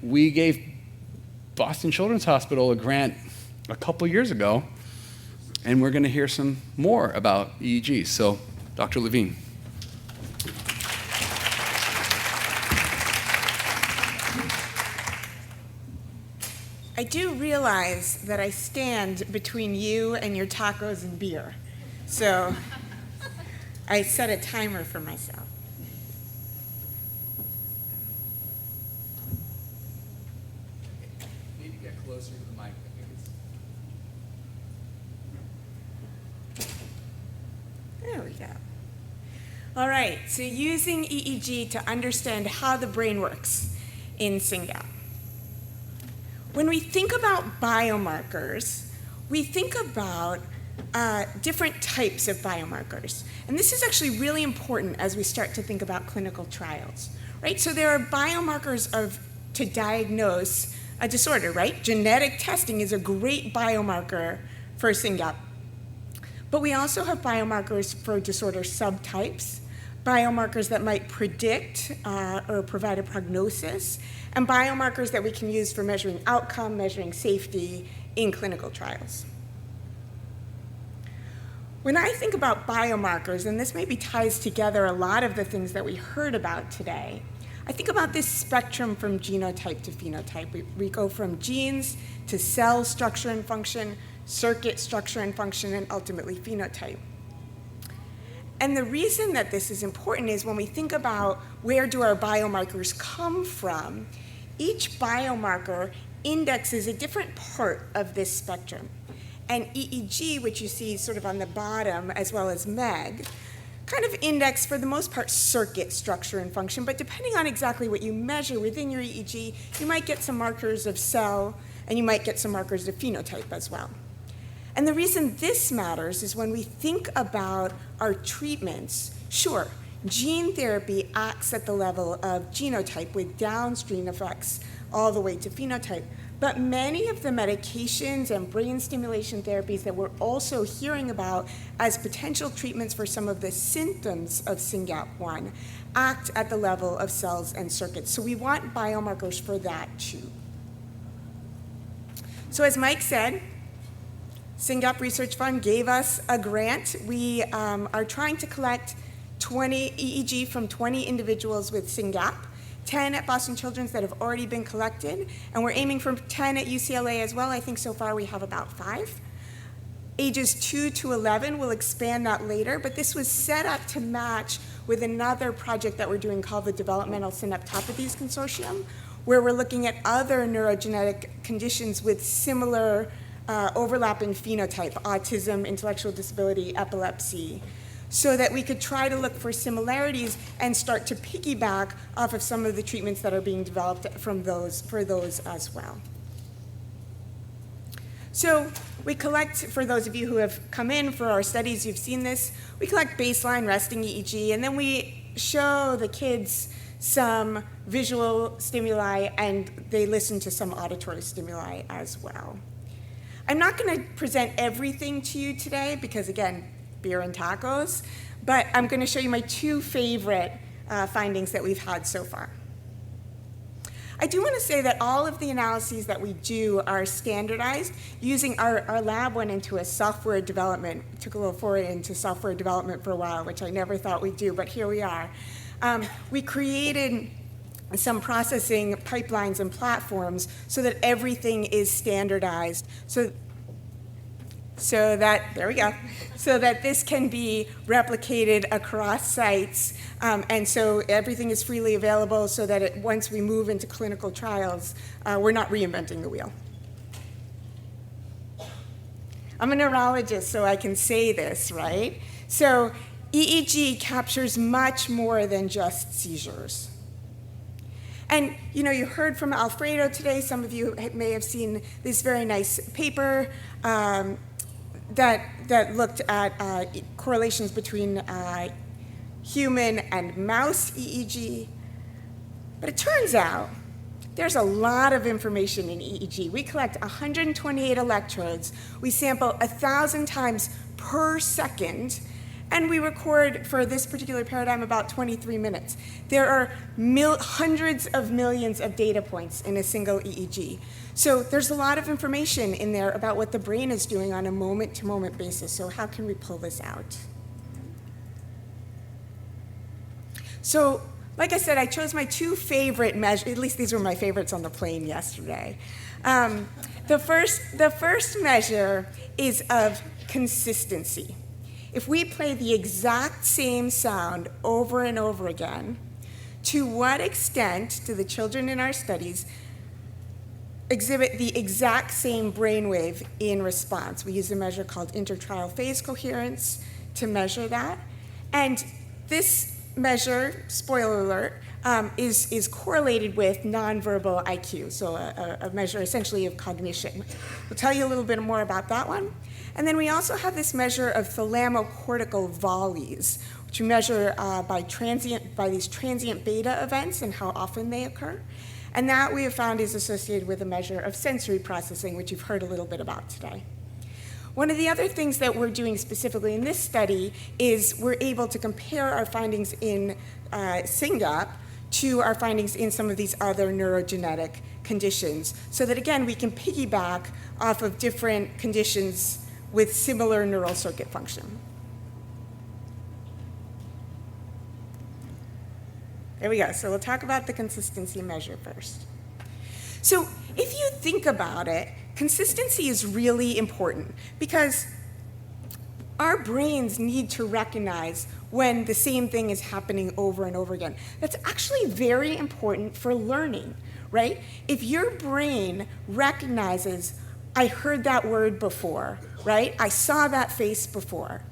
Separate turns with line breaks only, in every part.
we gave Boston Children's Hospital a grant a couple years ago, and we're going to hear some more about EEG. So, Dr. LEVIN.
I do realize that I stand between you and your tacos and beer. So I set a timer for myself.
Maybe get closer to the mic.
There we go. All right, so using EEG to understand how the brain works in SYNGAP. When we think about biomarkers, we think about different types of biomarkers. And this is actually really important as we start to think about clinical trials, right? So there are biomarkers to diagnose a disorder, right? Genetic testing is a great biomarker for SYNGAP. But we also have biomarkers for disorder subtypes, biomarkers that might predict or provide a prognosis, and biomarkers that we can use for measuring outcome, measuring safety in clinical trials. When I think about biomarkers, and this maybe ties together a lot of the things that we heard about today, I think about this spectrum from genotype to phenotype. We go from genes to cell structure and function, circuit structure and function, and ultimately phenotype. And the reason that this is important is when we think about where do our biomarkers come from, each biomarker indexes a different part of this spectrum. And EEG, which you see sort of on the bottom, as well as MEG, kind of index, for the most part, circuit structure and function. But depending on exactly what you measure within your EEG, you might get some markers of cell, and you might get some markers of phenotype as well. And the reason this matters is when we think about our treatments, sure, gene therapy acts at the level of genotype with downstream effects all the way to phenotype. But many of the medications and brain stimulation therapies that we're also hearing about as potential treatments for some of the symptoms of SYNGAP1 act at the level of cells and circuits. So we want biomarkers for that too. So as Mike said, SYNGAP Research Fund gave us a grant. We are trying to collect 20 EEG from 20 individuals with SYNGAP, 10 at Boston Children's that have already been collected, and we're aiming for 10 at UCLA as well. I think so far we have about 5. Ages 2 to 11, we'll expand that later, but this was set up to match with another project that we're doing called the Developmental Synaptopathies Consortium, where we're looking at other neurogenetic conditions with similar overlapping phenotype, autism, intellectual disability, epilepsy, so that we could try to look for similarities and start to piggyback off of some of the treatments that are being developed for those as well. So we collect, for those of you who have come in for our studies, you've seen this, we collect baseline resting EEG, and then we show the kids some visual stimuli, and they listen to some auditory stimuli as well. I'm not going to present everything to you today because, again, beer and tacos, but I'm going to show you my 2 favorite findings that we've had so far. I do want to say that all of the analyses that we do are standardized using our lab went into a software development, took a little foray into software development for a while, which I never thought we'd do, but here we are. We created some processing pipelines and platforms so that everything is standardized, so that, there we go, so that this can be replicated across sites, and so everything is freely available so that once we move into clinical trials, we're not reinventing the wheel. I'm a neurologist, so I can say this, right? So EEG captures much more than just seizures. And you heard from Alfredo today. Some of you may have seen this very nice paper that looked at correlations between human and mouse EEG. But it turns out there's a lot of information in EEG. We collect 128 electrodes. We sample 1,000 times per second, And we record, for this particular paradigm, about 23 minutes. There are hundreds of millions of data points in a single EEG. So there's a lot of information in there about what the brain is doing on a moment-to-moment basis. So how can we pull this out? So, like I said, I chose my two favorite measures. At least these were my favorites on the plane yesterday. The first measure is of consistency. If we play the exact same sound over and over again, to what extent do the children in our studies exhibit the exact same brainwave in response? We use a measure called intertrial phase coherence to measure that. And this measure, spoiler alert, is correlated with nonverbal IQ, so a measure essentially of cognition. We'll tell you a little bit more about that one. And then we also have this measure of thalamocortical volleys, which we measure by these transient beta events and how often they occur. And that we have found is associated with a measure of sensory processing, which you've heard a little bit about today. One of the other things that we're doing specifically in this study is we're able to compare our findings in SYNGAP to our findings in some of these other neurogenetic conditions, so that again we can piggyback off of different conditions with similar neural circuit function. There we go. So we'll talk about the consistency measure first. So if you think about it, consistency is really important because our brains need to recognize when the same thing is happening over and over again. That's actually very important for learning, right? If your brain recognizes, I heard that word before, right? I saw that face before,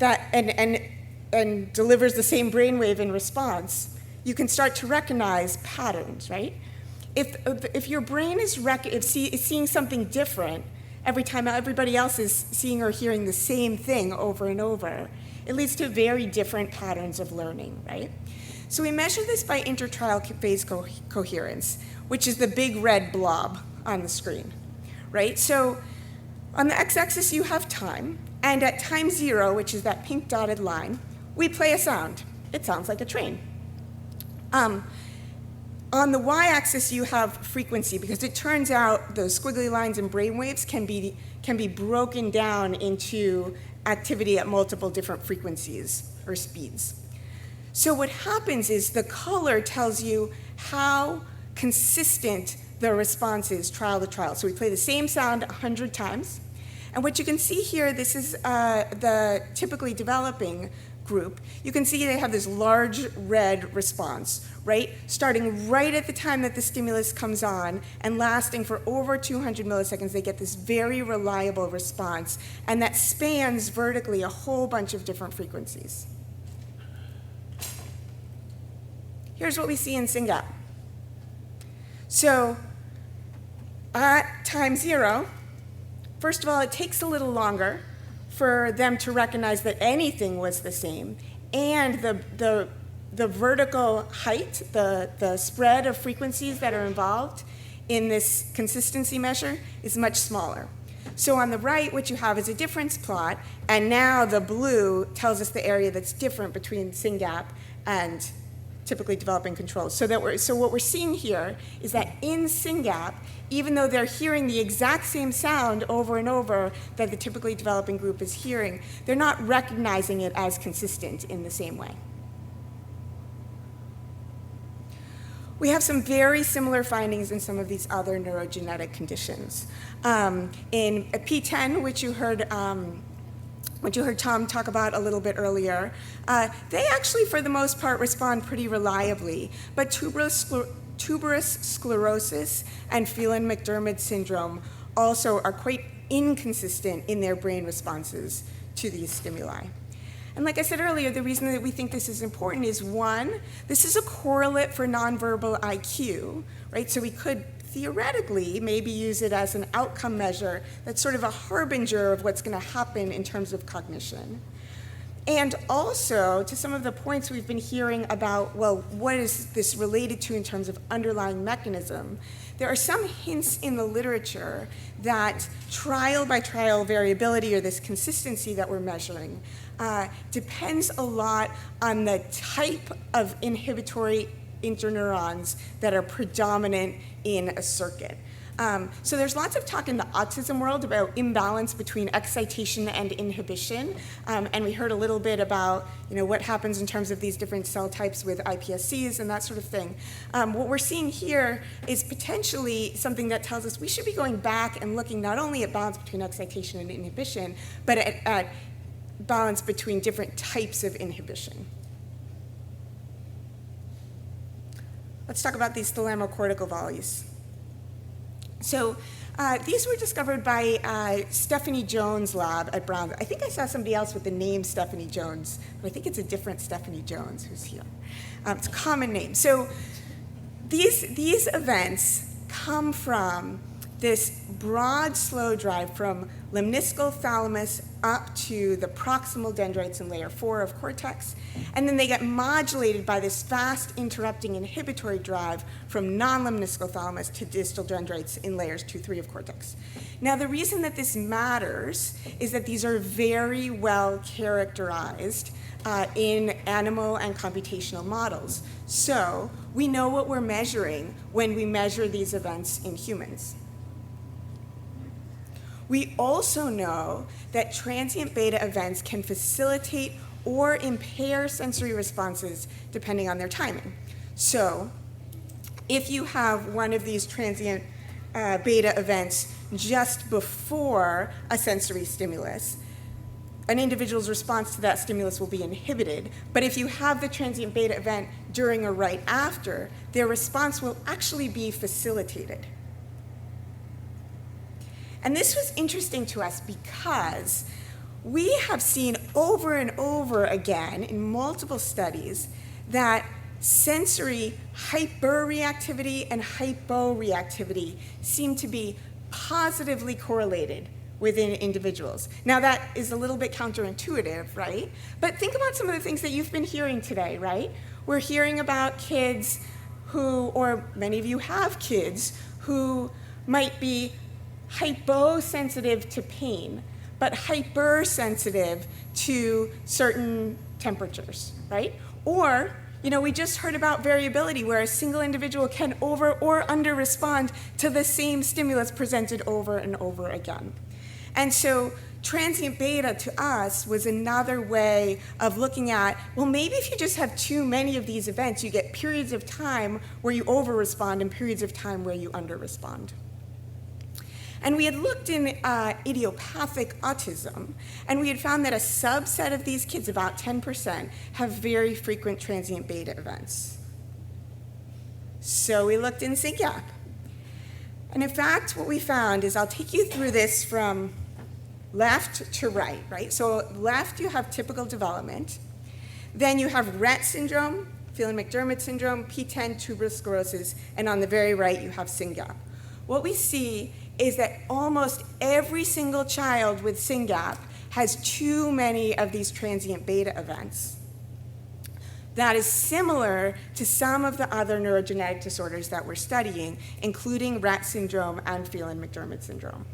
and delivers the same brainwave in response, you can start to recognize patterns, right? If your brain is seeing something different every time everybody else is seeing or hearing the same thing over and over, it leads to very different patterns of learning, right? So we measure this by intertrial phase coherence, which is the big red blob on the screen, right? So on the x-axis you have time, and at time 0, which is that pink dotted line, we play a sound. It sounds like a train. On the y-axis, you have frequency, because it turns out those squiggly lines and brainwaves can be broken down into activity at multiple different frequencies or speeds. So what happens is the color tells you how consistent the response is trial to trial. So we play the same sound 100 times. And what you can see here, this is the typically developing group. You can see they have this large red response, right? Starting right at the time that the stimulus comes on and lasting for over 200 milliseconds, they get this very reliable response, and that spans vertically a whole bunch of different frequencies. Here's what we see in SYNGAP. So at time 0, first of all, it takes a little longer for them to recognize that anything was the same, and the vertical height, the spread of frequencies that are involved in this consistency measure is much smaller. So on the right, what you have is a difference plot, and now the blue tells us the area that's different between SYNGAP and typically developing controls. So what we're seeing here is that in SYNGAP, even though they're hearing the exact same sound over and over that the typically developing group is hearing, they're not recognizing it as consistent in the same way. We have some very similar findings in some of these other neurogenetic conditions. In P10, which you heard Tom talk about a little bit earlier, they actually, for the most part, respond pretty reliably. But tuberous sclerosis and Phelan-McDermid syndrome also are quite inconsistent in their brain responses to these stimuli. And like I said earlier, the reason that we think this is important is, one, this is a correlate for nonverbal IQ, right? So we could theoretically maybe use it as an outcome measure that's sort of a harbinger of what's going to happen in terms of cognition. And also, to some of the points we've been hearing about, well, what is this related to in terms of underlying mechanism, there are some hints in the literature that trial by trial variability, or this consistency that we're measuring, depends a lot on the type of inhibitory interneurons that are predominant in a circuit. So there's lots of talk in the autism world about imbalance between excitation and inhibition, and we heard a little bit about what happens in terms of these different cell types with iPSCs and that sort of thing. What we're seeing here is potentially something that tells us we should be going back and looking not only at balance between excitation and inhibition, but at balance between different types of inhibition. Let's talk about these thalamocortical volleys. So these were discovered by Stephanie Jones' lab at Brown. I think I saw somebody else with the name Stephanie Jones, but I think it's a different Stephanie Jones who's here. It's a common name. So these events come from this broad slow drive from lemniscal thalamus up to the proximal dendrites in layer 4 of cortex, and then they get modulated by this fast interrupting inhibitory drive from non-lemniscal thalamus to distal dendrites in layers 2, 3 of cortex. Now the reason that this matters is that these are very well characterized in animal and computational models. So we know what we're measuring when we measure these events in humans. We also know that transient beta events can facilitate or impair sensory responses depending on their timing. So if you have one of these transient beta events just before a sensory stimulus, an individual's response to that stimulus will be inhibited. But if you have the transient beta event during or right after, their response will actually be facilitated. And this was interesting to us because we have seen over and over again in multiple studies that sensory hyperreactivity and hyporeactivity seem to be positively correlated within individuals. Now that is a little bit counterintuitive, right? But think about some of the things that you've been hearing today, right? We're hearing about kids who, or many of you have kids, who might be hyposensitive to pain, but hypersensitive to certain temperatures, right? Or, we just heard about variability where a single individual can over or under respond to the same stimulus presented over and over again. And so transient beta to us was another way of looking at, well, maybe if you just have too many of these events, you get periods of time where you over-respond and periods of time where you under-respond. And we had looked in idiopathic autism, and we had found that a subset of these kids, about 10%, have very frequent transient beta events. So we looked in SYNGAP. And in fact, what we found is, I'll take you through this from left to right, right? So left, you have typical development. Then you have Rett syndrome, Phelan-McDermid syndrome, P10, tuberous sclerosis, and on the very right, you have SYNGAP. What we see is that almost every single child with SYNGAP has too many of these transient beta events. That is similar to some of the other neurogenetic disorders that we're studying, including Rett syndrome and Phelan-McDermid syndrome.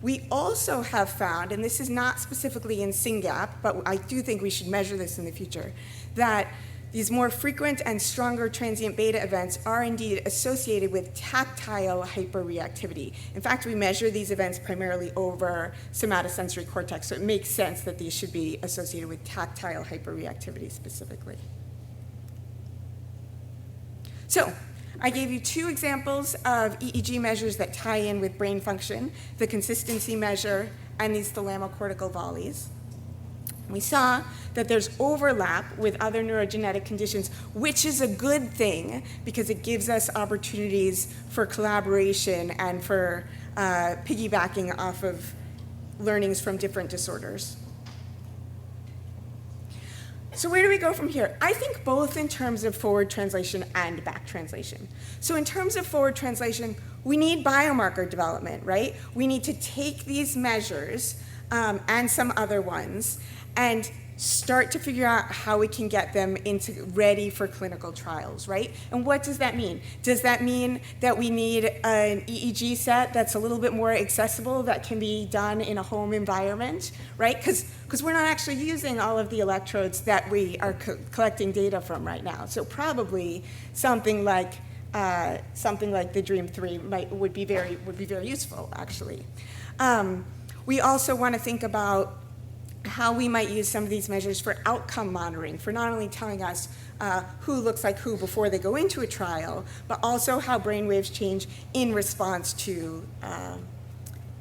We also have found, and this is not specifically in SYNGAP, but I do think we should measure this in the future, that these more frequent and stronger transient beta events are indeed associated with tactile hyperreactivity. In fact, we measure these events primarily over somatosensory cortex, so it makes sense that these should be associated with tactile hyperreactivity specifically. So I gave you 2 examples of EEG measures that tie in with brain function, the consistency measure and these thalamocortical volleys. We saw that there's overlap with other neurogenetic conditions, which is a good thing because it gives us opportunities for collaboration and for piggybacking off of learnings from different disorders. So where do we go from here? I think both in terms of forward translation and back translation. So in terms of forward translation, we need biomarker development, right? We need to take these measures and some other ones and start to figure out how we can get them ready for clinical trials, right? And what does that mean? Does that mean that we need an EEG set that's a little bit more accessible, that can be done in a home environment, right? Because we're not actually using all of the electrodes that we are collecting data from right now. So probably something like the Dream 3 would be very useful, actually. We also want to think about how we might use some of these measures for outcome monitoring, for not only telling us who looks like who before they go into a trial, but also how brainwaves change in response to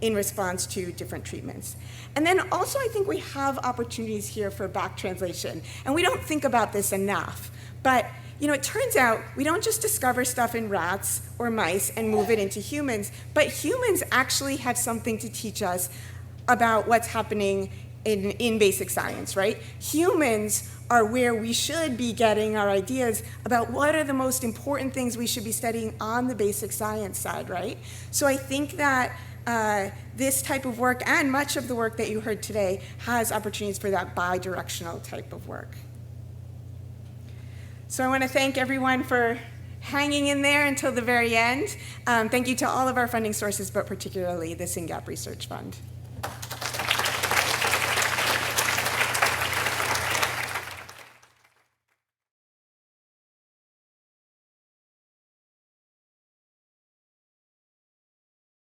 different treatments. And then also I think we have opportunities here for back translation. And we don't think about this enough, but it turns out we don't just discover stuff in rats or mice and move it into humans, but humans actually have something to teach us about what's happening in basic science, right? Humans are where we should be getting our ideas about what are the most important things we should be studying on the basic science side, right? So I think that this type of work and much of the work that you heard today has opportunities for that bi-directional type of work. So I want to thank everyone for hanging in there until the very end. Thank you to all of our funding sources, but particularly the SYNGAP Research Fund.